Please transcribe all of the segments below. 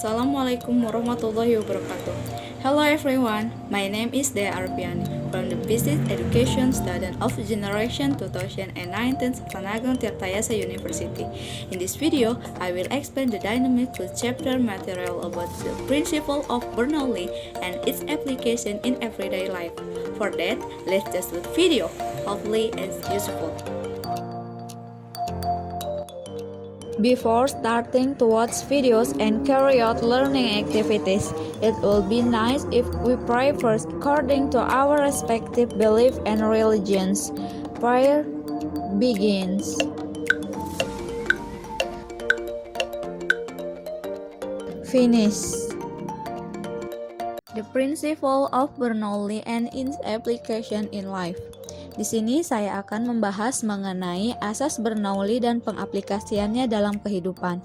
Assalamualaikum warahmatullahi wabarakatuh. Hello everyone, my name is Dea Arpiani from the Business Education Student of Generation 2019 Satanagang Tirtayasa University. In this video, I will explain the dynamic with chapter material about the principle of Bernoulli and its application in everyday life. For that, let's just watch video. Hopefully it's useful. Before starting to watch videos and carry out learning activities, it will be nice if we pray first according to our respective belief and religions. Prayer begins. Finish. The principle of Bernoulli and its application in life. Di sini saya akan membahas mengenai asas Bernoulli dan pengaplikasiannya dalam kehidupan.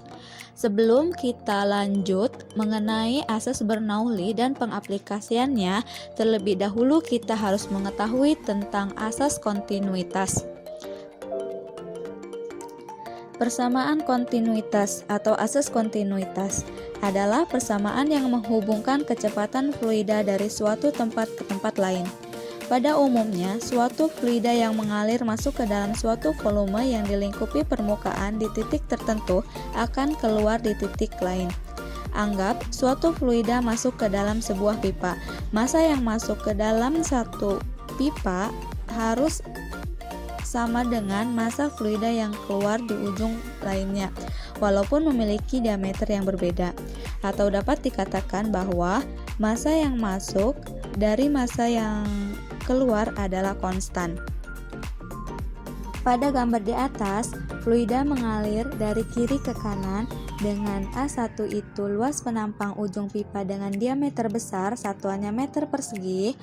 Sebelum kita lanjut mengenai asas Bernoulli dan pengaplikasiannya, terlebih dahulu kita harus mengetahui tentang asas kontinuitas. Persamaan kontinuitas atau asas kontinuitas adalah persamaan yang menghubungkan kecepatan fluida dari suatu tempat ke tempat lain. Pada umumnya, suatu fluida yang mengalir masuk ke dalam suatu volume yang dilingkupi permukaan di titik tertentu akan keluar di titik lain. Anggap suatu fluida masuk ke dalam sebuah pipa. Massa yang masuk ke dalam satu pipa harus sama dengan massa fluida yang keluar di ujung lainnya, walaupun memiliki diameter yang berbeda. Atau dapat dikatakan bahwa massa yang masuk dari massa yang keluar adalah konstan. Pada gambar di atas, fluida mengalir dari kiri ke kanan dengan A1 itu luas penampang ujung pipa dengan diameter besar, satuannya meter persegi.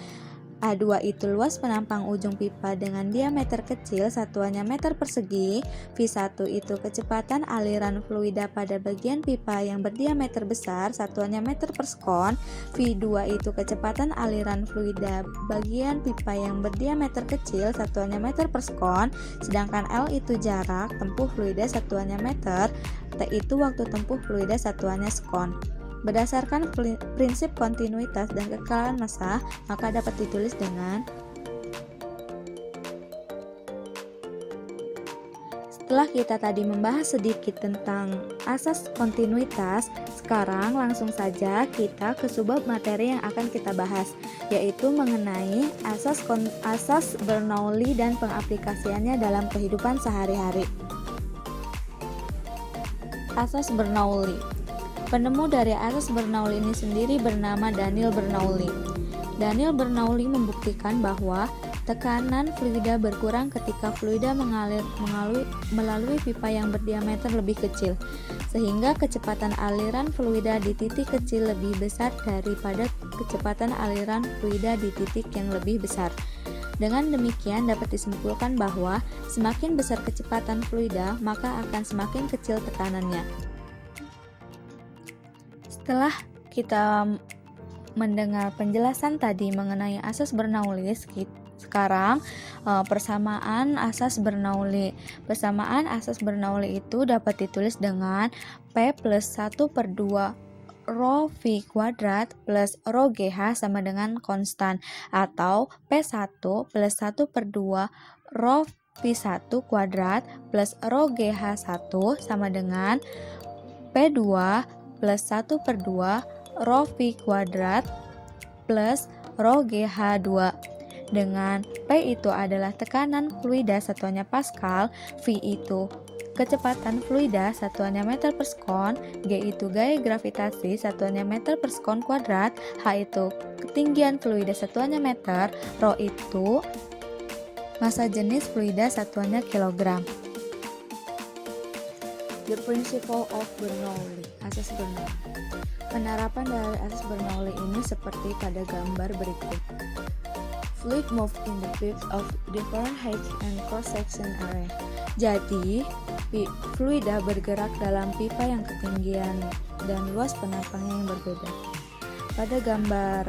A2 itu luas penampang ujung pipa dengan diameter kecil, satuannya meter persegi. V1 itu kecepatan aliran fluida pada bagian pipa yang berdiameter besar, satuannya meter per sekon. V2 itu kecepatan aliran fluida bagian pipa yang berdiameter kecil, satuannya meter per sekon. Sedangkan L itu jarak tempuh fluida, satuannya meter. T itu waktu tempuh fluida, satuannya sekon. Berdasarkan prinsip kontinuitas dan kekalahan massa, maka dapat ditulis dengan setelah kita tadi membahas sedikit tentang asas kontinuitas, sekarang langsung saja kita ke subbab materi yang akan kita bahas, yaitu mengenai asas Bernoulli dan pengaplikasiannya dalam kehidupan sehari-hari. Asas Bernoulli. Penemu dari asas Bernoulli ini sendiri bernama Daniel Bernoulli. Daniel Bernoulli membuktikan bahwa tekanan fluida berkurang ketika fluida mengalir melalui pipa yang berdiameter lebih kecil, sehingga kecepatan aliran fluida di titik kecil lebih besar daripada kecepatan aliran fluida di titik yang lebih besar. Dengan demikian dapat disimpulkan bahwa semakin besar kecepatan fluida, maka akan semakin kecil tekanannya. Setelah kita mendengar penjelasan tadi mengenai asas Bernoulli, sekarang persamaan asas Bernoulli. Persamaan asas Bernoulli itu dapat ditulis dengan P plus 1/2 rho V kuadrat plus rho GH sama dengan konstan, atau P1 plus 1/2 rho V1 kuadrat plus rho GH1 sama dengan P2 plus 1/2 rho V kuadrat plus rho GH2, dengan P itu adalah tekanan fluida, satuannya Pascal, V itu kecepatan fluida, satuannya meter per sekon, G itu gaya gravitasi, satuannya meter per sekon kuadrat, H itu ketinggian fluida, satuannya meter, rho itu massa jenis fluida, satuannya kilogram. The principle of Bernoulli, asas Bernoulli. Penerapan dari asas Bernoulli ini seperti pada gambar berikut. Fluid move in the pipes of different heights and cross-section area. Jadi, fluida bergerak dalam pipa yang ketinggian dan luas penampangnya yang berbeda. Pada gambar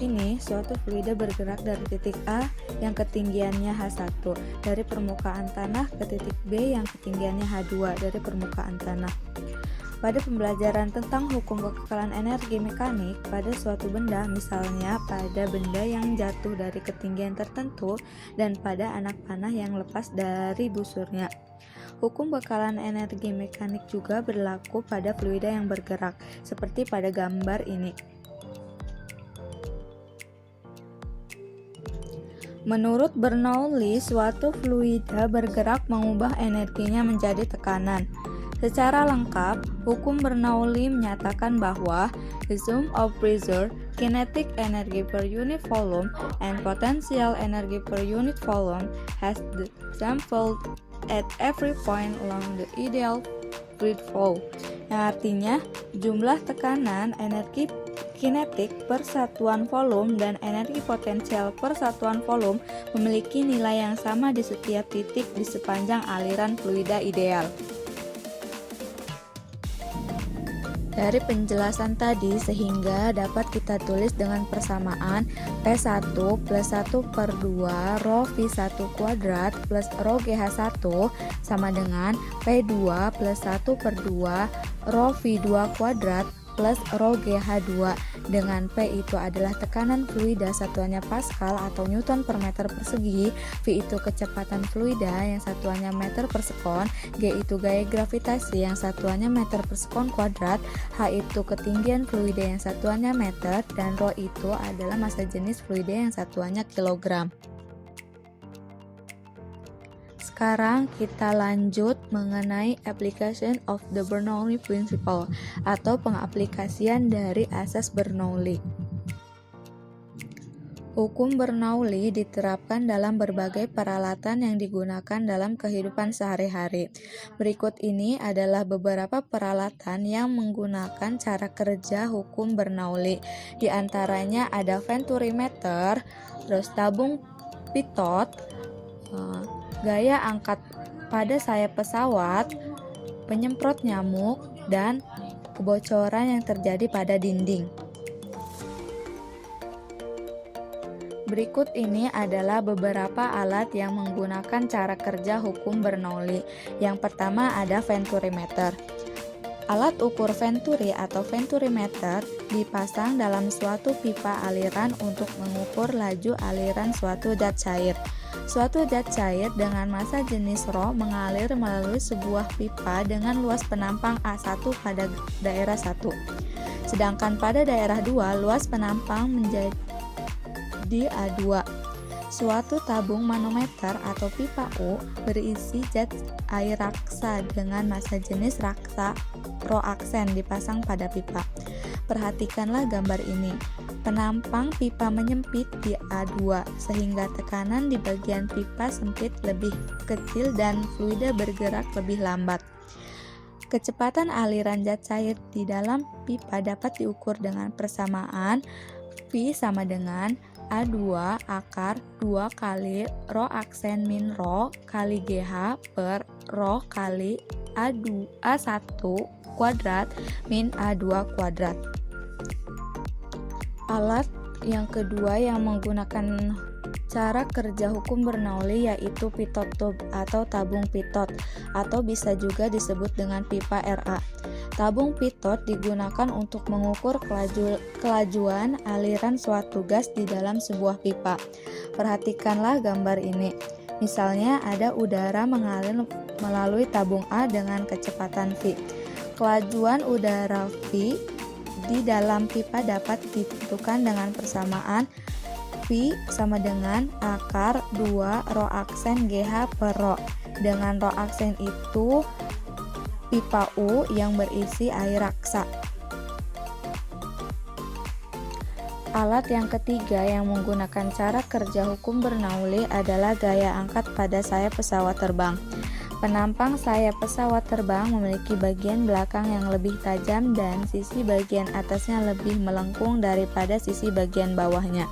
ini, suatu fluida bergerak dari titik A yang ketinggiannya H1 dari permukaan tanah ke titik B yang ketinggiannya H2 dari permukaan tanah. Pada pembelajaran tentang hukum kekekalan energi mekanik pada suatu benda, misalnya pada benda yang jatuh dari ketinggian tertentu dan pada anak panah yang lepas dari busurnya. Hukum kekekalan energi mekanik juga berlaku pada fluida yang bergerak, seperti pada gambar ini. Menurut Bernoulli, suatu fluida bergerak mengubah energinya menjadi tekanan. Secara lengkap, hukum Bernoulli menyatakan bahwa the sum of pressure, kinetic energy per unit volume, and potential energy per unit volume has the same value at every point along the ideal fluid flow. Yang artinya, jumlah tekanan, energi kinetik per satuan volume, dan energi potensial per satuan volume memiliki nilai yang sama di setiap titik di sepanjang aliran fluida ideal. Dari penjelasan tadi, sehingga dapat kita tulis dengan persamaan P1 plus 1 per 2 rho V1 kuadrat plus rho GH1 sama dengan P2 plus 1 per 2 rho V2 kuadrat plus rho GH2, dengan P itu adalah tekanan fluida satuannya Pascal atau Newton per meter persegi, V itu kecepatan fluida yang satuannya meter per sekon, G itu gaya gravitasi yang satuannya meter per sekon kuadrat, H itu ketinggian fluida yang satuannya meter, dan rho itu adalah massa jenis fluida yang satuannya kilogram. Sekarang kita lanjut mengenai application of the Bernoulli principle atau pengaplikasian dari asas Bernoulli. Hukum Bernoulli diterapkan dalam berbagai peralatan yang digunakan dalam kehidupan sehari-hari. Berikut ini adalah beberapa peralatan yang menggunakan cara kerja hukum Bernoulli. Di antaranya ada venturimeter, terus tabung pitot, gaya angkat pada sayap pesawat, penyemprot nyamuk, dan kebocoran yang terjadi pada dinding. Berikut ini adalah beberapa alat yang menggunakan cara kerja hukum Bernoulli. Yang pertama ada venturimeter. Alat ukur venturi atau venturimeter dipasang dalam suatu pipa aliran untuk mengukur laju aliran suatu zat cair. Suatu zat cair dengan massa jenis ρ mengalir melalui sebuah pipa dengan luas penampang A1 pada daerah 1. Sedangkan pada daerah 2, luas penampang menjadi A2. Suatu tabung manometer atau pipa U berisi zat air raksa dengan massa jenis raksa ρ aksen dipasang pada pipa. Perhatikanlah gambar ini. Penampang pipa menyempit di A2 sehingga tekanan di bagian pipa sempit lebih kecil dan fluida bergerak lebih lambat. Kecepatan aliran zat cair di dalam pipa dapat diukur dengan persamaan V sama dengan A2 akar 2 kali ρ aksen min ρ kali GH per ρ kali A1 kuadrat min A2 kuadrat. Alat yang kedua yang menggunakan cara kerja hukum Bernoulli yaitu pitot tube atau tabung pitot, atau bisa juga disebut dengan pipa RA. Tabung pitot digunakan untuk mengukur kelajuan aliran suatu gas di dalam sebuah pipa. Perhatikanlah gambar ini. Misalnya ada udara mengalir melalui tabung A dengan kecepatan V. Kelajuan udara V di dalam pipa dapat ditentukan dengan persamaan V sama dengan akar 2 ρ aksen GH per ρ. Dengan ρ aksen itu pipa U yang berisi air raksa. Alat yang ketiga yang menggunakan cara kerja hukum Bernoulli adalah gaya angkat pada sayap pesawat terbang. Penampang sayap pesawat terbang memiliki bagian belakang yang lebih tajam dan sisi bagian atasnya lebih melengkung daripada sisi bagian bawahnya.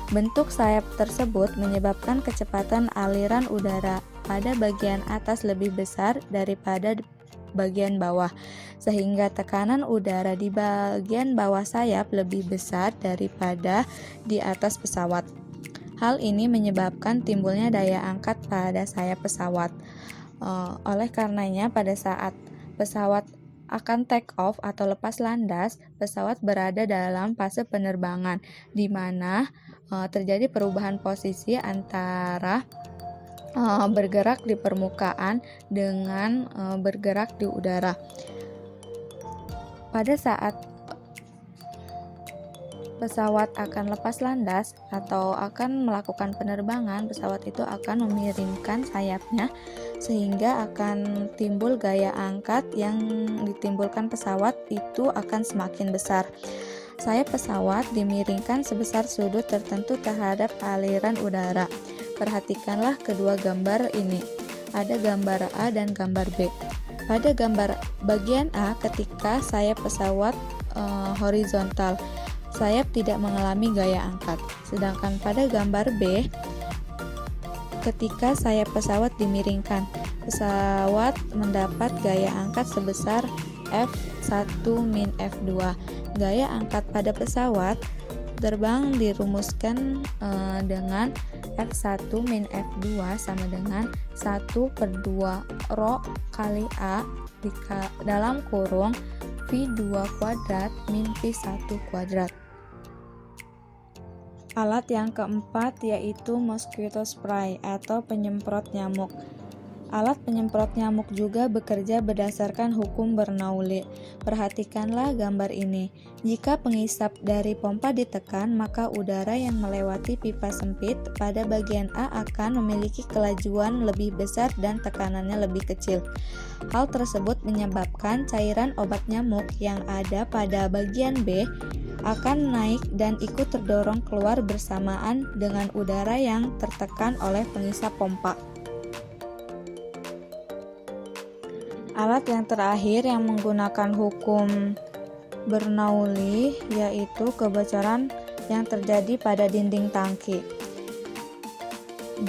Bentuk sayap tersebut menyebabkan kecepatan aliran udara pada bagian atas lebih besar daripada bagian bawah, sehingga tekanan udara di bagian bawah sayap lebih besar daripada di atas pesawat. Hal ini menyebabkan timbulnya daya angkat pada sayap pesawat. Oleh karenanya pada saat pesawat akan take off atau lepas landas, pesawat berada dalam fase penerbangan, di mana terjadi perubahan posisi antara bergerak di permukaan dengan bergerak di udara. Pada saat pesawat akan lepas landas atau akan melakukan penerbangan, pesawat itu akan memiringkan sayapnya sehingga akan timbul gaya angkat yang ditimbulkan pesawat itu akan semakin besar. Sayap pesawat dimiringkan sebesar sudut tertentu terhadap aliran udara. Perhatikanlah kedua gambar ini. Ada gambar A dan gambar B. Pada gambar bagian A, ketika sayap pesawat horizontal, sayap tidak mengalami gaya angkat. Sedangkan pada gambar B, ketika sayap pesawat dimiringkan, pesawat mendapat gaya angkat sebesar F1-F2. Gaya angkat pada pesawat terbang dirumuskan dengan F1-F2 sama dengan 1/2 rho kali A dalam kurung V2 kuadrat min V1 kuadrat. Alat yang keempat yaitu mosquito spray atau penyemprot nyamuk. Alat penyemprot nyamuk juga bekerja berdasarkan hukum Bernoulli. Perhatikanlah gambar ini. Jika pengisap dari pompa ditekan, maka udara yang melewati pipa sempit pada bagian A akan memiliki kelajuan lebih besar dan tekanannya lebih kecil. Hal tersebut menyebabkan cairan obat nyamuk yang ada pada bagian B akan naik dan ikut terdorong keluar bersamaan dengan udara yang tertekan oleh pengisap pompa. Alat yang terakhir yang menggunakan hukum Bernoulli yaitu kebocoran yang terjadi pada dinding tangki.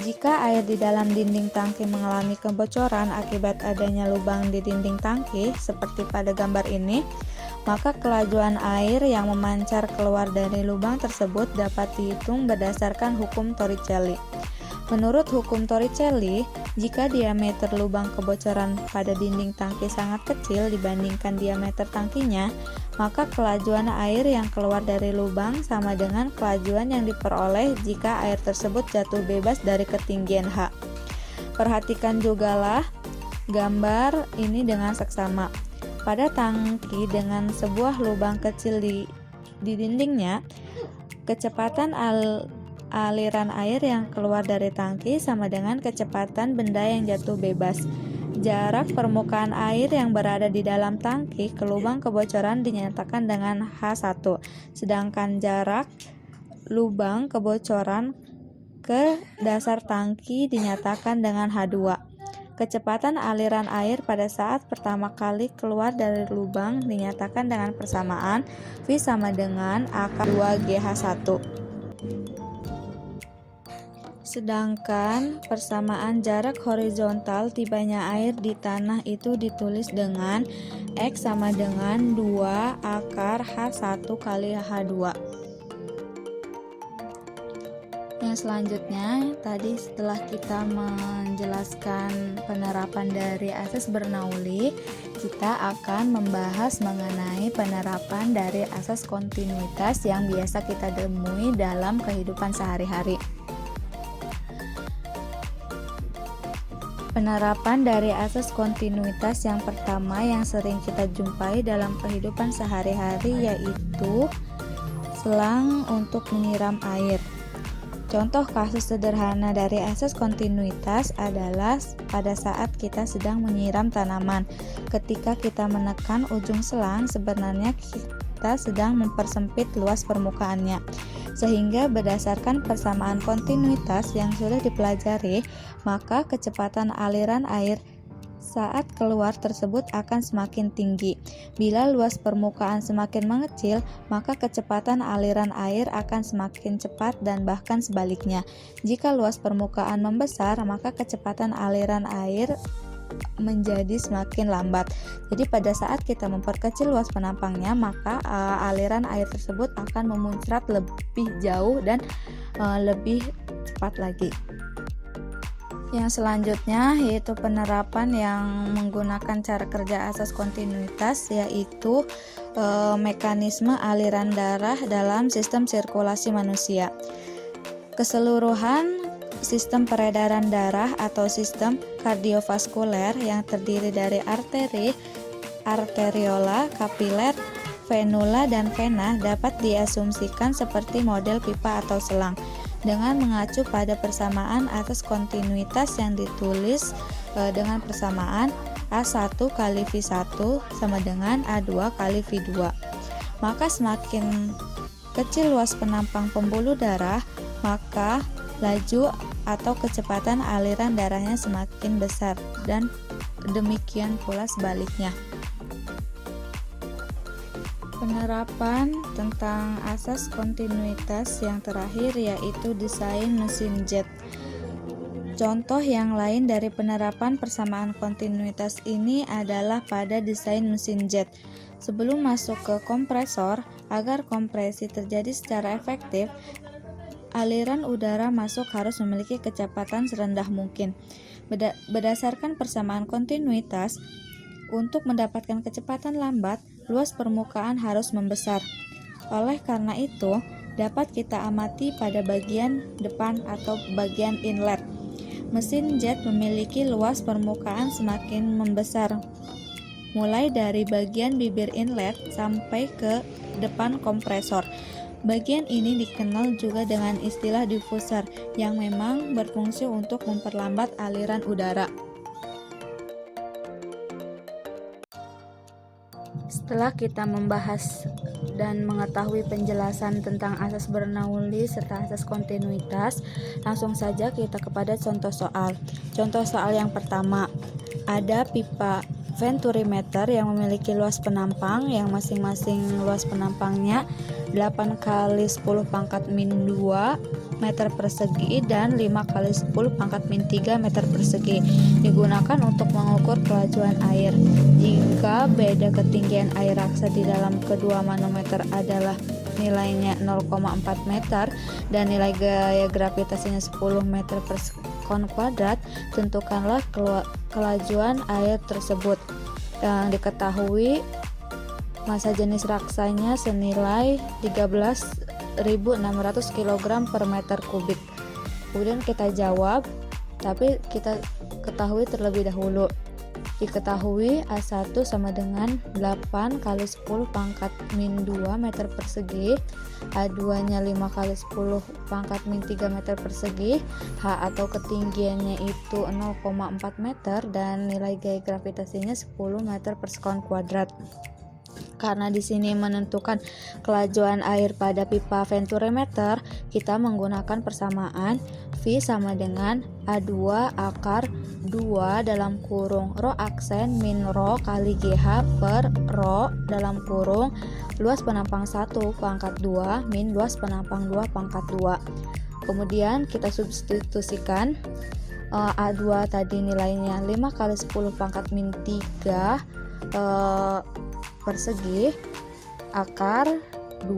Jika air di dalam dinding tangki mengalami kebocoran akibat adanya lubang di dinding tangki seperti pada gambar ini, maka kelajuan air yang memancar keluar dari lubang tersebut dapat dihitung berdasarkan hukum Torricelli. Menurut hukum Torricelli, jika diameter lubang kebocoran pada dinding tangki sangat kecil dibandingkan diameter tangkinya, maka kelajuan air yang keluar dari lubang sama dengan kelajuan yang diperoleh jika air tersebut jatuh bebas dari ketinggian H. Perhatikan jugalah gambar ini dengan seksama. Pada tangki dengan sebuah lubang kecil di dindingnya, kecepatan aliran air yang keluar dari tangki sama dengan kecepatan benda yang jatuh bebas. Jarak permukaan air yang berada di dalam tangki ke lubang kebocoran dinyatakan dengan H1, sedangkan jarak lubang kebocoran ke dasar tangki dinyatakan dengan H2. Kecepatan aliran air pada saat pertama kali keluar dari lubang dinyatakan dengan persamaan V sama dengan AK2GH1. Sedangkan persamaan jarak horizontal tibanya air di tanah itu ditulis dengan X sama dengan 2 akar H1 kali H2. Yang selanjutnya, tadi setelah kita menjelaskan penerapan dari asas Bernoulli, kita akan membahas mengenai penerapan dari asas kontinuitas yang biasa kita temui dalam kehidupan sehari-hari. Penerapan dari asas kontinuitas yang pertama yang sering kita jumpai dalam kehidupan sehari-hari yaitu selang untuk menyiram air. Contoh kasus sederhana dari asas kontinuitas adalah pada saat kita sedang menyiram tanaman. Ketika kita menekan ujung selang, sebenarnya kita sedang mempersempit luas permukaannya. Sehingga berdasarkan persamaan kontinuitas yang sudah dipelajari, maka kecepatan aliran air saat keluar tersebut akan semakin tinggi. Bila luas permukaan semakin mengecil, maka kecepatan aliran air akan semakin cepat dan bahkan sebaliknya. Jika luas permukaan membesar, maka kecepatan aliran air menjadi semakin lambat. Jadi pada saat kita memperkecil luas penampangnya, maka aliran air tersebut akan memuncrat lebih jauh dan lebih cepat lagi. Yang selanjutnya yaitu penerapan yang menggunakan cara kerja asas kontinuitas, yaitu mekanisme aliran darah dalam sistem sirkulasi manusia. Keseluruhan sistem peredaran darah atau sistem kardiovaskuler yang terdiri dari arteri, arteriola, kapiler, venula, dan vena dapat diasumsikan seperti model pipa atau selang dengan mengacu pada persamaan asas kontinuitas yang ditulis dengan persamaan A1 kali V1 sama dengan A2 kali V2. Maka semakin kecil luas penampang pembuluh darah, maka laju atau kecepatan aliran darahnya semakin besar, dan demikian pula sebaliknya. Penerapan tentang asas kontinuitas yang terakhir yaitu desain mesin jet. Contoh yang lain dari penerapan persamaan kontinuitas ini adalah pada desain mesin jet. Sebelum masuk ke kompresor, agar kompresi terjadi secara efektif, aliran udara masuk harus memiliki kecepatan serendah mungkin. Berdasarkan persamaan kontinuitas, untuk mendapatkan kecepatan lambat, luas permukaan harus membesar. Oleh karena itu, dapat kita amati pada bagian depan atau bagian inlet. Mesin jet memiliki luas permukaan semakin membesar, mulai dari bagian bibir inlet sampai ke depan kompresor. Bagian ini dikenal juga dengan istilah diffuser, yang memang berfungsi untuk memperlambat aliran udara. Setelah kita membahas dan mengetahui penjelasan tentang asas Bernoulli serta asas kontinuitas, langsung saja kita kepada contoh soal. Contoh soal yang pertama, ada pipa venturimeter yang memiliki luas penampang yang masing-masing luas penampangnya 8 kali 10 pangkat min 2 meter persegi dan 5 kali 10 pangkat min 3 meter persegi, digunakan untuk mengukur kelajuan air. Jika beda ketinggian air raksa di dalam kedua manometer adalah nilainya 0,4 meter dan nilai gaya gravitasinya 10 meter per sekon kuadrat, tentukanlah kelajuan air tersebut. Yang diketahui massa jenis raksanya senilai 13.600 kg per meter kubik. Kemudian kita jawab, tapi kita ketahui terlebih dahulu. Diketahui A1 sama dengan 8 kali 10 pangkat min 2 meter persegi, A2 nya 5 kali 10 pangkat min 3 meter persegi, H atau ketinggiannya itu 0,4 meter dan nilai gaya gravitasinya 10 meter per sekon kuadrat. Karena di sini menentukan kelajuan air pada pipa venturimeter, kita menggunakan persamaan V sama dengan A2 akar 2 dalam kurung rho aksen min rho kali GH per rho dalam kurung luas penampang 1 pangkat 2 min luas penampang 2 pangkat 2. Kemudian kita substitusikan A2 tadi nilainya 5 kali 10 pangkat min 3 persegi akar 2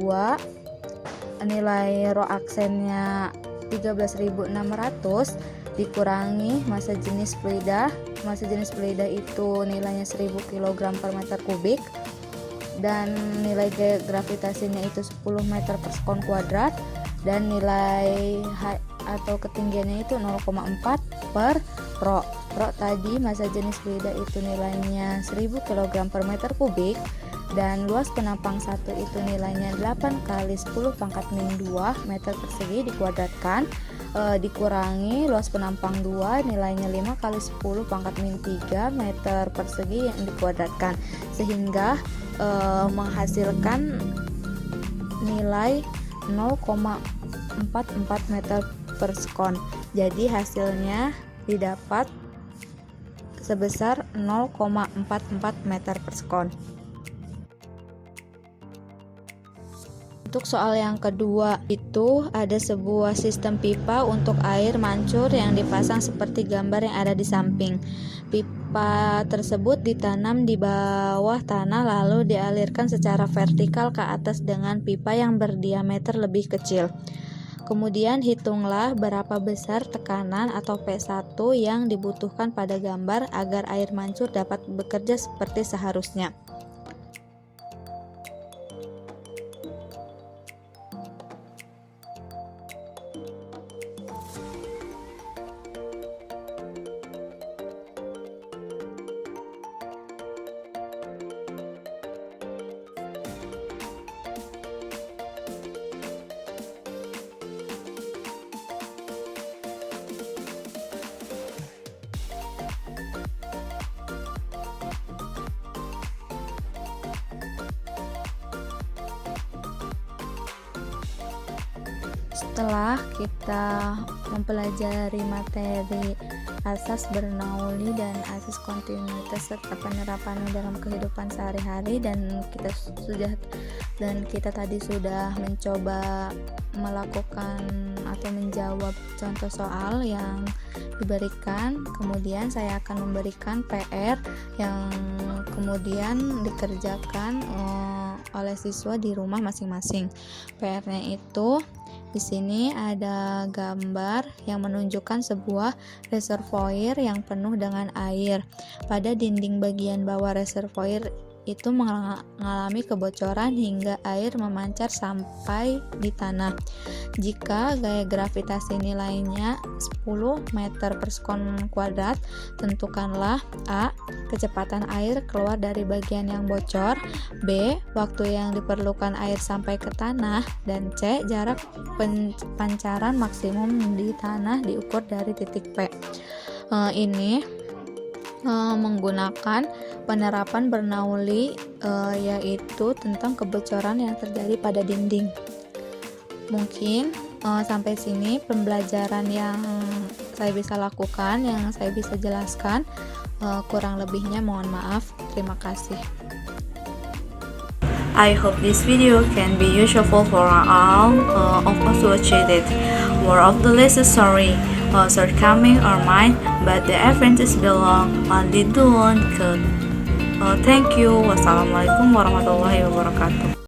nilai rho aksennya 13.600 dikurangi massa jenis fluida itu nilainya 1000 kg per meter kubik dan nilai gaya gravitasinya itu 10 meter per sekon kuadrat dan nilai H atau ketinggiannya itu 0,4 per rho. Rho tadi massa jenis fluida itu nilainya 1000 kg per meter kubik dan luas penampang 1 itu nilainya 8 kali 10 pangkat min 2 meter persegi dikuadratkan dikurangi luas penampang 2 nilainya 5 kali 10 pangkat min 3 meter persegi yang dikuadratkan sehingga menghasilkan nilai 0,44 meter per sekon. Jadi hasilnya didapat sebesar 0,44 meter per sekon. Untuk soal yang kedua itu ada sebuah sistem pipa untuk air mancur yang dipasang seperti gambar yang ada di samping. Pipa tersebut ditanam di bawah tanah lalu dialirkan secara vertikal ke atas dengan pipa yang berdiameter lebih kecil. Kemudian hitunglah berapa besar tekanan atau P1 yang dibutuhkan pada gambar agar air mancur dapat bekerja seperti seharusnya. Setelah kita mempelajari materi asas Bernoulli dan asas kontinuitas serta penerapannya dalam kehidupan sehari-hari, dan kita tadi sudah mencoba melakukan atau menjawab contoh soal yang diberikan. Kemudian saya akan memberikan PR yang kemudian dikerjakan oleh siswa di rumah masing-masing. PR-nya itu di sini ada gambar yang menunjukkan sebuah reservoir yang penuh dengan air. Pada dinding bagian bawah reservoir itu mengalami kebocoran hingga air memancar sampai di tanah. Jika gaya gravitasi nilainya 10 meter per sekon kuadrat, tentukanlah A. kecepatan air keluar dari bagian yang bocor, B. waktu yang diperlukan air sampai ke tanah, dan C. jarak pancaran maksimum di tanah diukur dari titik P. Ini menggunakan penerapan Bernoulli, yaitu tentang kebocoran yang terjadi pada dinding. Mungkin sampai sini pembelajaran yang saya bisa lakukan, yang saya bisa jelaskan. Kurang lebihnya mohon maaf. Terima kasih. I hope this video can be useful for all of us who achieved it. More of the lesson shortcoming are mine, but the advantage belong only to one. Thank you. Wassalamualaikum warahmatullahi wabarakatuh.